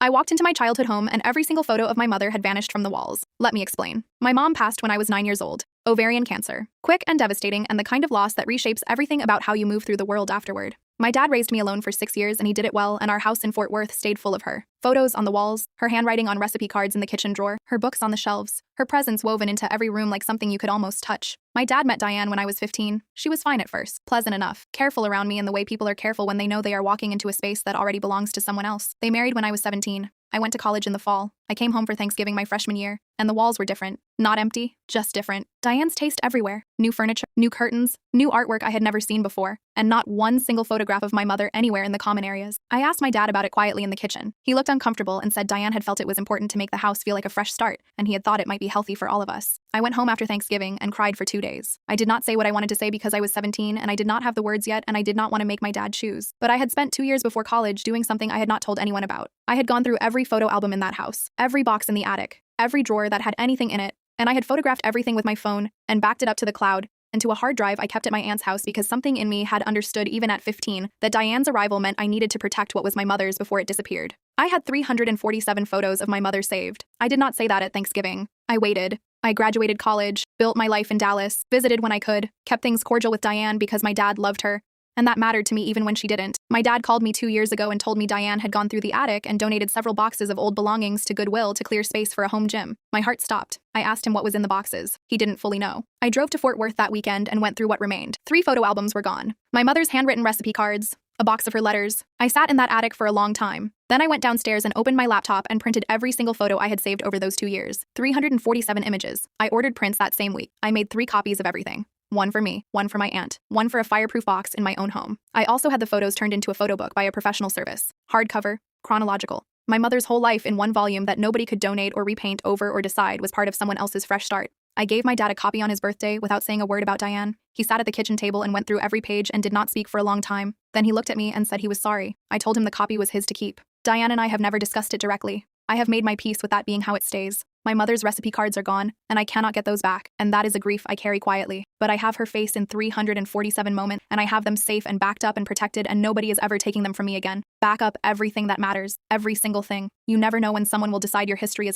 I walked into my childhood home and every single photo of my mother had vanished from the walls. Let me explain. My mom passed when I was 9 years old. Ovarian cancer. Quick and devastating, and the kind of loss that reshapes everything about how you move through the world afterward. My dad raised me alone for 6 years and he did it well, and our house in Fort Worth stayed full of her. Photos on the walls, her handwriting on recipe cards in the kitchen drawer, her books on the shelves, her presence woven into every room like something you could almost touch. My dad met Diane when I was 15. She was fine at first, pleasant enough, careful around me in the way people are careful when they know they are walking into a space that already belongs to someone else. They married when I was 17. I went to college in the fall. I came home for Thanksgiving my freshman year, and the walls were different. Not empty, just different. Diane's taste everywhere. New furniture, new curtains, new artwork I had never seen before, and not one single photograph of my mother anywhere in the common areas. I asked my dad about it quietly in the kitchen. He looked uncomfortable and said Diane had felt it was important to make the house feel like a fresh start, and he had thought it might be healthy for all of us. I went home after Thanksgiving and cried for 2 days. I did not say what I wanted to say because I was 17 and I did not have the words yet, and I did not want to make my dad choose. But I had spent 2 years before college doing something I had not told anyone about. I had gone through every photo album in that house, every box in the attic, every drawer that had anything in it, and I had photographed everything with my phone and backed it up to the cloud and to a hard drive I kept at my aunt's house because something in me had understood even at 15 that Diane's arrival meant I needed to protect what was my mother's before it disappeared. I had 347 photos of my mother saved. I did not say that at Thanksgiving. I waited. I graduated college, built my life in Dallas, visited when I could, kept things cordial with Diane because my dad loved her, and that mattered to me even when she didn't. My dad called me 2 years ago and told me Diane had gone through the attic and donated several boxes of old belongings to Goodwill to clear space for a home gym. My heart stopped. I asked him what was in the boxes. He didn't fully know. I drove to Fort Worth that weekend and went through what remained. 3 photo albums were gone. My mother's handwritten recipe cards, a box of her letters. I sat in that attic for a long time. Then I went downstairs and opened my laptop and printed every single photo I had saved over those 2 years. 347 images. I ordered prints that same week. I made 3 copies of everything. One for me, one for my aunt, one for a fireproof box in my own home. I also had the photos turned into a photo book by a professional service. Hardcover, chronological. My mother's whole life in one volume that nobody could donate or repaint over or decide was part of someone else's fresh start. I gave my dad a copy on his birthday without saying a word about Diane. He sat at the kitchen table and went through every page and did not speak for a long time. Then he looked at me and said he was sorry. I told him the copy was his to keep. Diane and I have never discussed it directly. I have made my peace with that being how it stays. My mother's recipe cards are gone, and I cannot get those back, and that is a grief I carry quietly. But I have her face in 347 moments, and I have them safe and backed up and protected, and nobody is ever taking them from me again. Back up everything that matters, every single thing. You never know when someone will decide your history is